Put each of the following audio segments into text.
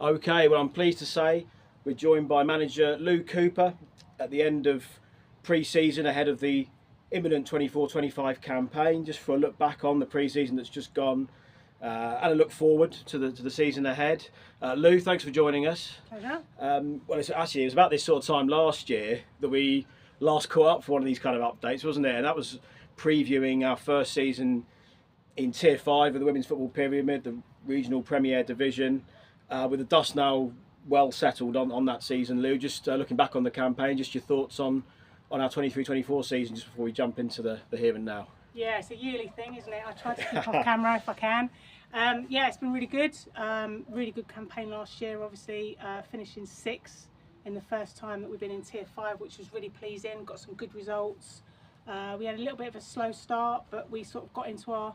Okay, well, I'm pleased to say we're joined by manager Lou Cooper at the end of pre-season ahead of the imminent 24-25 campaign, just for a look back on the pre-season that's just gone and a look forward to the season ahead. Lou, thanks for joining us. Pleasure. Well, it was about this sort of time last year that we last caught up for one of these kind of updates, wasn't it? And that was previewing our first season in Tier 5 of the Women's Football Pyramid, the Regional Premier Division. With the dust now well settled on that season, Lou, just looking back on the campaign, just your thoughts on our 23-24 season, just before we jump into the here and now. Yeah, it's a yearly thing, isn't it? I try to keep off camera if I can. Yeah, it's been really good. Really good campaign last year, obviously, finishing 6th in the first time that we've been in Tier 5, which was really pleasing. Got some good results. We had a little bit of a slow start, but we sort of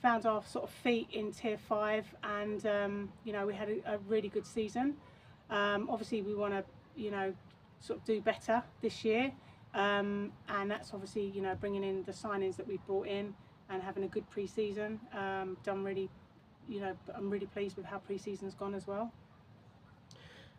found our sort of feet in Tier 5, and we had a really good season. Obviously we want to sort of do better this year, and that's obviously bringing in the signings that we've brought in and having a good pre-season. I'm really pleased with how pre-season's gone as well.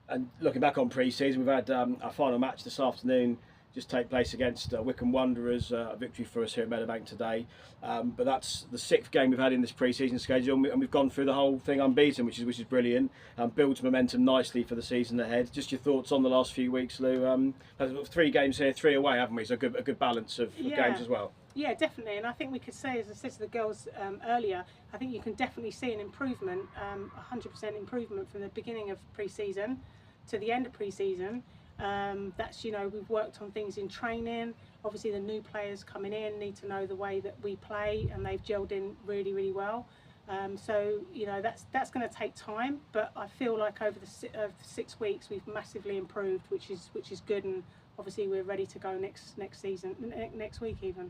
And looking back on pre-season, we've had our final match this afternoon just take place against Dorking Wanderers, a victory for us here at Meadowbank today. But that's the 6th game we've had in this pre-season schedule, and we've gone through the whole thing unbeaten, which is brilliant. Builds momentum nicely for the season ahead. Just your thoughts on the last few weeks, Lou. 3 games here, 3 away, haven't we? So a good balance of games as well. Yeah, definitely. And I think we could say, as I said to the girls earlier, I think you can definitely see an improvement, 100% improvement from the beginning of pre-season to the end of pre-season. That's we've worked on things in training. Obviously the new players coming in need to know the way that we play, and they've gelled in really well. So that's going to take time, but I feel like over the 6 weeks we've massively improved, which is good, and obviously we're ready to go next season, next week even.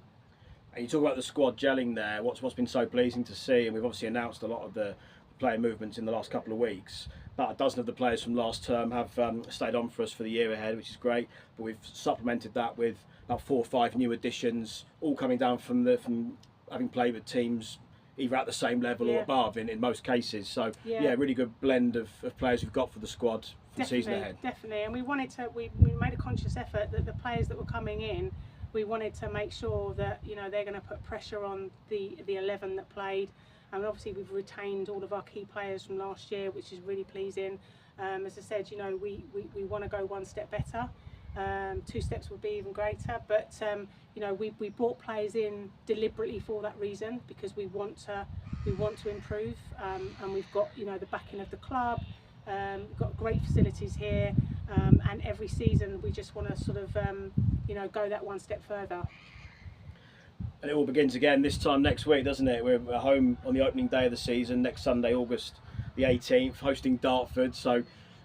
And you talk about the squad gelling there. What's been so pleasing to see, and we've obviously announced a lot of the player movements in the last couple of weeks. About a dozen of the players from last term have stayed on for us for the year ahead, which is great. But we've supplemented that with about 4 or 5 new additions, all coming down from having played with teams either at the same level or above in most cases. So really good blend of players we've got for the squad for the season ahead. Definitely, and we made a conscious effort that the players that were coming in, we wanted to make sure that they're going to put pressure on the 11 that played. And obviously we've retained all of our key players from last year, which is really pleasing. As I said, we want to go 1 step better. 2 steps would be even greater. But we brought players in deliberately for that reason, because we want to improve, and we've got the backing of the club. We've got great facilities here, and every season we just want to sort of go that 1 step further. And it all begins again this time next week, doesn't it? We're at home on the opening day of the season, next Sunday, August the 18th, hosting Dartford. So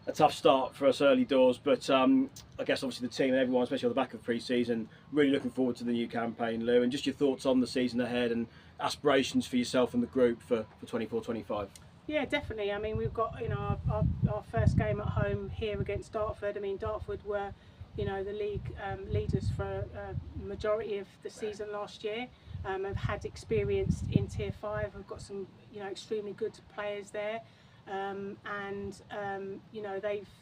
a tough start for us early doors, but I guess obviously the team and everyone, especially on the back of pre-season, really looking forward to the new campaign, Lou. And just your thoughts on the season ahead and aspirations for yourself and the group for 24-25. Yeah, definitely. I mean, we've got our first game at home here against Dartford. I mean, Dartford were the league leaders for a majority of the season last year. Have had experience in Tier 5. We've got some extremely good players there, and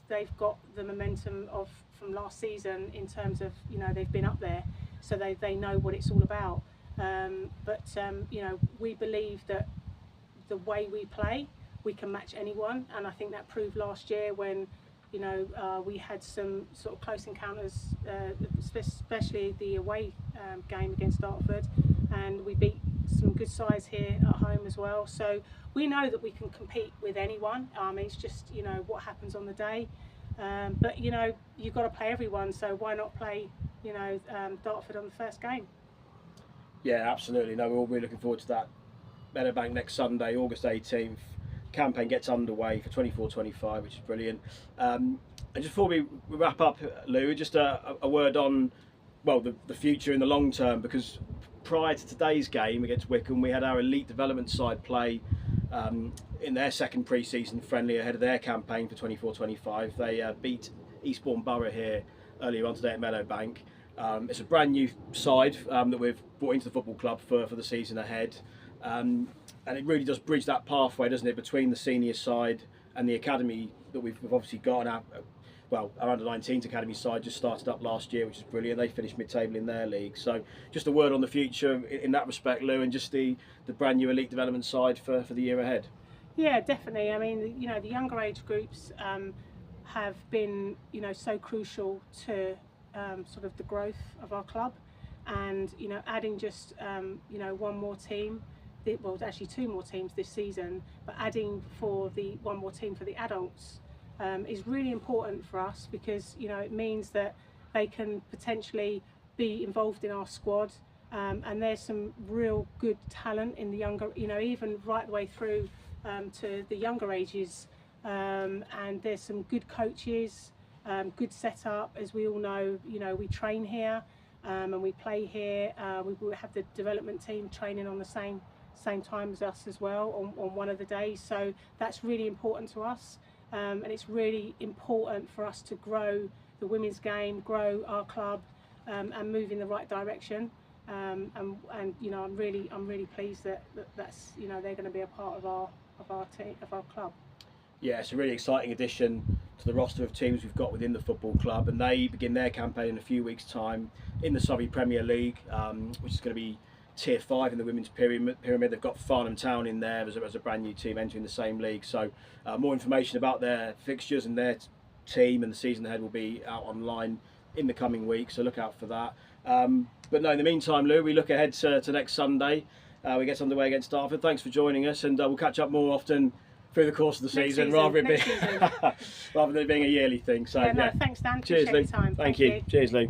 they've got the momentum from last season in terms of they've been up there, so they know what it's all about. But we believe that the way we play, we can match anyone, and I think that proved last year when we had some sort of close encounters, especially the away game against Dartford, and we beat some good sides here at home as well. So we know that we can compete with anyone. It's just what happens on the day, but you've got to play everyone. So why not play Dartford on the first game? Yeah, absolutely. No, we're all really looking forward to that. Meadowbank next Sunday, August 18th. Campaign gets underway for 24-25, which is brilliant. And just before we wrap up, Lou, just a word on the future in the long term, because prior to today's game against Wycombe, we had our elite development side play in their second pre-season friendly ahead of their campaign for 24-25. They beat Eastbourne Borough here earlier on today at Meadowbank. It's a brand new side that we've brought into the football club for the season ahead. And it really does bridge that pathway, doesn't it, between the senior side and the academy that we've obviously got. And our under-19s academy side just started up last year, which is brilliant. They finished mid-table in their league. So just a word on the future in that respect, Lou, and just the brand new elite development side for the year ahead. Yeah, definitely. I mean, you know, the younger age groups have been, you know, so crucial to sort of the growth of our club, and you know, adding just you know, one more team, well, actually 2 more teams this season, but adding for the 1 more team for the adults is really important for us, because you know, it means that they can potentially be involved in our squad, and there's some real good talent in the younger, you know, even right the way through to the younger ages, and there's some good coaches, good setup. As we all know, you know, we train here and we play here. We have the development team training on the same time as us as well on one of the days, so that's really important to us, and it's really important for us to grow the women's game, grow our club, and move in the right direction. And you know, I'm really pleased that's, you know, they're going to be a part of our team, of our club. Yeah, it's a really exciting addition to the roster of teams we've got within the football club, and they begin their campaign in a few weeks' time in the Surrey Premier League, which is going to be Tier 5 in the women's pyramid. They've got Farnham Town in there as a brand new team entering the same league. So more information about their fixtures and their team and the season ahead will be out online in the coming weeks, so look out for that. But no, in the meantime, Lou, we look ahead to next Sunday. We get underway against Dartford. Thanks for joining us, and we'll catch up more often through the course of the season, rather than it being a yearly thing. So yeah, no, thanks Dan. Cheers, Lou. Your time. Thank you. Cheers, Lou.